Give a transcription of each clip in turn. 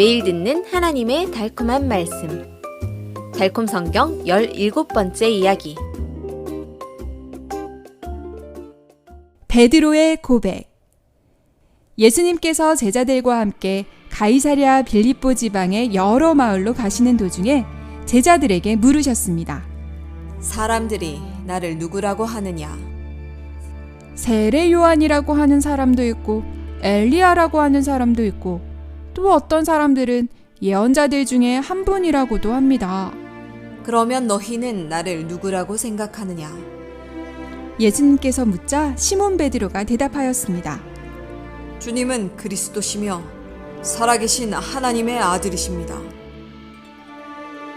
매일 듣는 하나님의 달콤한 말씀. 달콤 성경 17번째 이야기. 베드로의 고백. 예수님께서 제자들과 함께 가이사랴 빌립보 지방의 여러 마을로 가시는 도중에 제자들에게 물으셨습니다. 사람들이 나를 누구라고 하느냐? 세례 요한이라고 하는 사람도 있고 엘리야라고 하는 사람도 있고 또 어떤 사람들은 예언자들 중에 한 분이라고도 합니다. 그러면 너희는 나를 누구라고 생각하느냐? 예수님께서 묻자 시몬 베드로가 대답하였습니다. 주님은 그리스도시며 살아계신 하나님의 아들이십니다.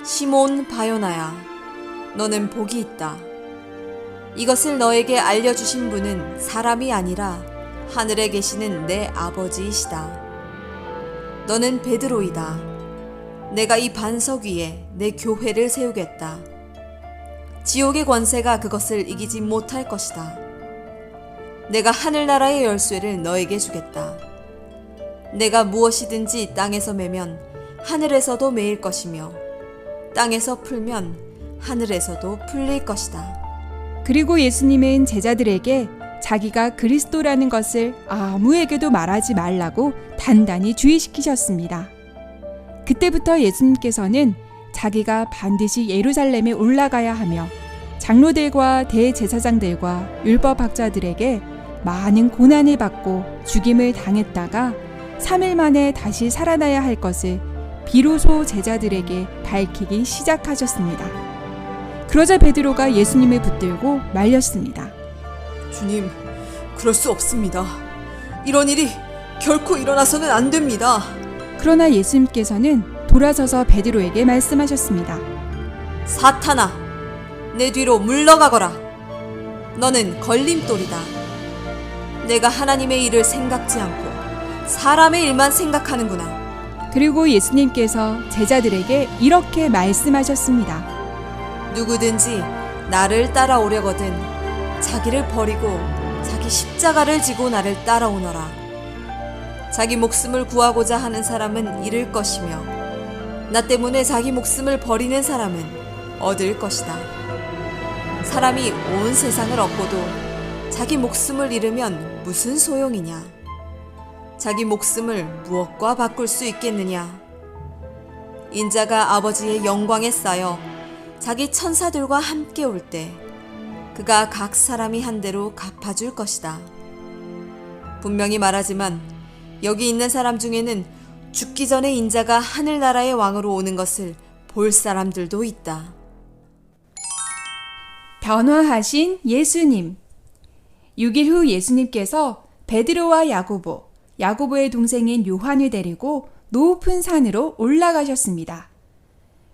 시몬 바요나야, 너는 복이 있다. 이것을 너에게 알려주신 분은 사람이 아니라 하늘에 계시는 내 아버지이시다. 너는 베드로이다. 내가 이 반석 위에 내 교회를 세우겠다. 지옥의 권세가 그것을 이기지 못할 것이다. 내가 하늘나라의 열쇠를 너에게 주겠다. 내가 무엇이든지 땅에서 매면 하늘에서도 매일 것이며 땅에서 풀면 하늘에서도 풀릴 것이다. 그리고 예수님은 제자들에게 자기가 그리스도라는 것을 아무에게도 말하지 말라고 단단히 주의시키셨습니다. 그때부터 예수님께서는 자기가 반드시 예루살렘에 올라가야 하며 장로들과 대제사장들과 율법학자들에게 많은 고난을 받고 죽임을 당했다가 3일 만에 다시 살아나야 할 것을 비로소 제자들에게 밝히기 시작하셨습니다. 그러자 베드로가 예수님을 붙들고 말렸습니다. 주님, 그럴 수 없습니다. 이런 일이 결코 일어나서는 안 됩니다. 그러나 예수님께서는 돌아서서 베드로에게 말씀하셨습니다. 사탄아, 내 뒤로 물러가거라. 너는 걸림돌이다. 내가 하나님의 일을 생각지 않고 사람의 일만 생각하는구나. 그리고 예수님께서 제자들에게 이렇게 말씀하셨습니다. 누구든지 나를 따라오려거든 자기를 버리고 자기 십자가를 지고 나를 따라오너라. 자기 목숨을 구하고자 하는 사람은 잃을 것이며 나 때문에 자기 목숨을 버리는 사람은 얻을 것이다. 사람이 온 세상을 얻고도 자기 목숨을 잃으면 무슨 소용이냐? 자기 목숨을 무엇과 바꿀 수 있겠느냐? 인자가 아버지의 영광에 쌓여 자기 천사들과 함께 올 때 그가 각 사람이 한 대로 갚아줄 것이다. 분명히 말하지만 여기 있는 사람 중에는 죽기 전에 인자가 하늘나라의 왕으로 오는 것을 볼 사람들도 있다. 변화하신 예수님. 6일 후 예수님께서 베드로와 야고보, 야고보의 동생인 요한을 데리고 높은 산으로 올라가셨습니다.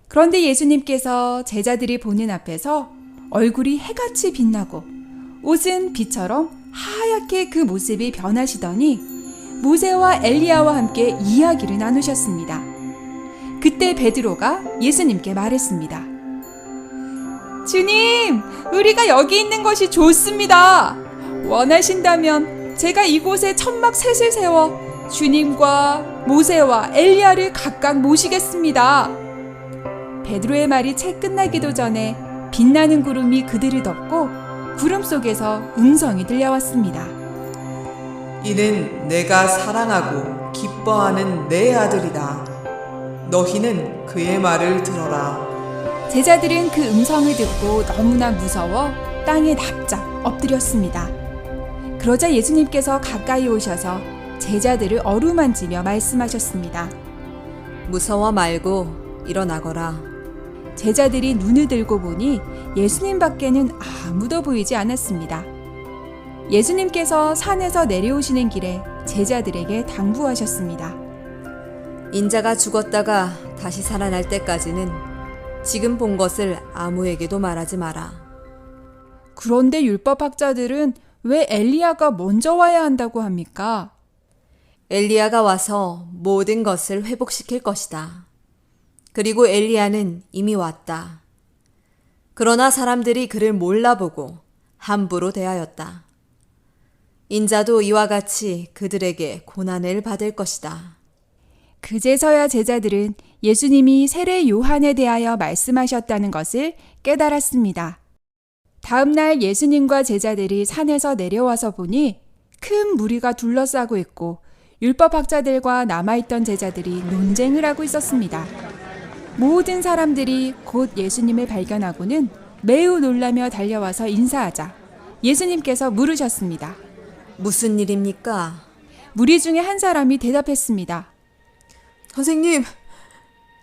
그런데 예수님께서 제자들이 보는 앞에서 얼굴이 해같이 빛나고 옷은 빛처럼 하얗게 그 모습이 변하시더니 모세와 엘리야와 함께 이야기를 나누셨습니다. 그때 베드로가 예수님께 말했습니다. 주님, 우리가 여기 있는 것이 좋습니다. 원하신다면 제가 이곳에 천막 셋을 세워 주님과 모세와 엘리야를 각각 모시겠습니다. 베드로의 말이 채 끝나기도 전에 빛나는 구름이 그들을 덮고 구름 속에서 음성이 들려왔습니다. 이는 내가 사랑하고 기뻐하는 내 아들이다. 너희는 그의 말을 들어라. 제자들은 그 음성을 듣고 너무나 무서워 땅에 납작 엎드렸습니다. 그러자 예수님께서 가까이 오셔서 제자들을 어루만지며 말씀하셨습니다. 무서워 말고 일어나거라. 제자들이 눈을 들고 보니 예수님 밖에는 아무도 보이지 않았습니다. 예수님께서 산에서 내려오시는 길에 제자들에게 당부하셨습니다. 인자가 죽었다가 다시 살아날 때까지는 지금 본 것을 아무에게도 말하지 마라. 그런데 율법학자들은 왜 엘리야가 먼저 와야 한다고 합니까? 엘리야가 와서 모든 것을 회복시킬 것이다. 그리고 엘리야는 이미 왔다. 그러나 사람들이 그를 몰라보고 함부로 대하였다. 인자도 이와 같이 그들에게 고난을 받을 것이다. 그제서야 제자들은 예수님이 세례 요한에 대하여 말씀하셨다는 것을 깨달았습니다. 다음 날 예수님과 제자들이 산에서 내려와서 보니 큰 무리가 둘러싸고 있고 율법학자들과 남아있던 제자들이 논쟁을 하고 있었습니다. 모든 사람들이 곧 예수님을 발견하고는 매우 놀라며 달려와서 인사하자 예수님께서 물으셨습니다. 무슨 일입니까? 무리 중에 한 사람이 대답했습니다. 선생님,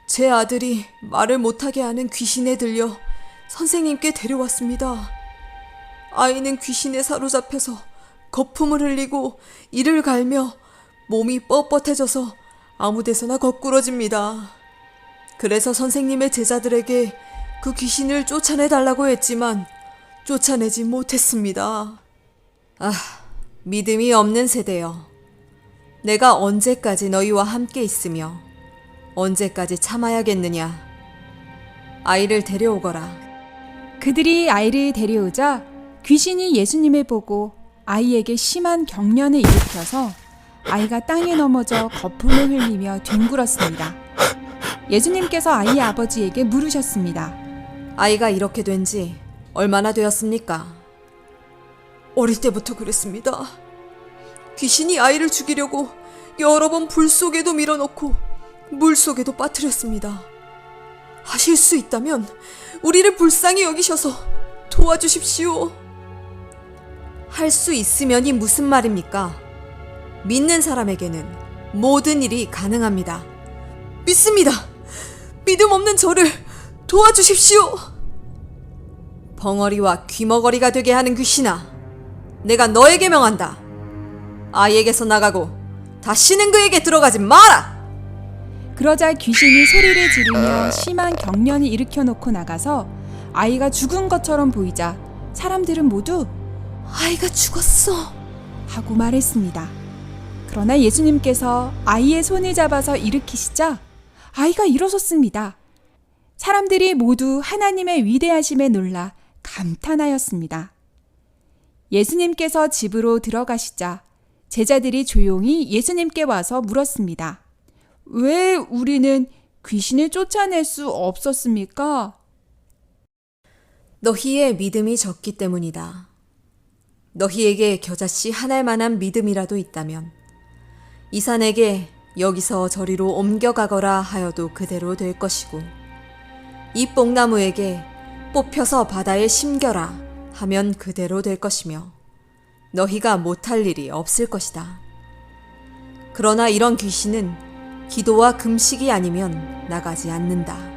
제 아들이 말을 못하게 하는 귀신에 들려 선생님께 데려왔습니다. 아이는 귀신에 사로잡혀서 거품을 흘리고 이를 갈며 몸이 뻣뻣해져서 아무 데서나 거꾸러집니다. 그래서 선생님의 제자들에게 그 귀신을 쫓아내달라고 했지만 쫓아내지 못했습니다. 아, 믿음이 없는 세대여. 내가 언제까지 너희와 함께 있으며 언제까지 참아야겠느냐. 아이를 데려오거라. 그들이 아이를 데려오자 귀신이 예수님을 보고 아이에게 심한 경련을 일으켜서 아이가 땅에 넘어져 거품을 흘리며 뒹굴었습니다. 예수님께서 아이의 아버지에게 물으셨습니다. 아이가 이렇게 된 지 얼마나 되었습니까? 어릴 때부터 그랬습니다. 귀신이 아이를 죽이려고 여러 번 불 속에도 밀어넣고 물 속에도 빠뜨렸습니다. 하실 수 있다면 우리를 불쌍히 여기셔서 도와주십시오. 할 수 있으면이 무슨 말입니까? 믿는 사람에게는 모든 일이 가능합니다. 믿습니다. 믿음 없는 저를 도와주십시오. 벙어리와 귀머거리가 되게 하는 귀신아, 내가 너에게 명한다. 아이에게서 나가고 다시는 그에게 들어가지 마라. 그러자 귀신이 소리를 지르며 심한 경련을 일으켜 놓고 나가서 아이가 죽은 것처럼 보이자 사람들은 모두 아이가 죽었어 하고 말했습니다. 그러나 예수님께서 아이의 손을 잡아서 일으키시자 아이가 일어섰습니다. 사람들이 모두 하나님의 위대하심에 놀라 감탄하였습니다. 예수님께서 집으로 들어가시자 제자들이 조용히 예수님께 와서 물었습니다. 왜 우리는 귀신을 쫓아낼 수 없었습니까? 너희의 믿음이 적기 때문이다. 너희에게 겨자씨 한 알만한 믿음이라도 있다면 이 산에게 여기서 저리로 옮겨가거라 하여도 그대로 될 것이고 이 뽕나무에게 뽑혀서 바다에 심겨라 하면 그대로 될 것이며 너희가 못할 일이 없을 것이다. 그러나 이런 귀신은 기도와 금식이 아니면 나가지 않는다.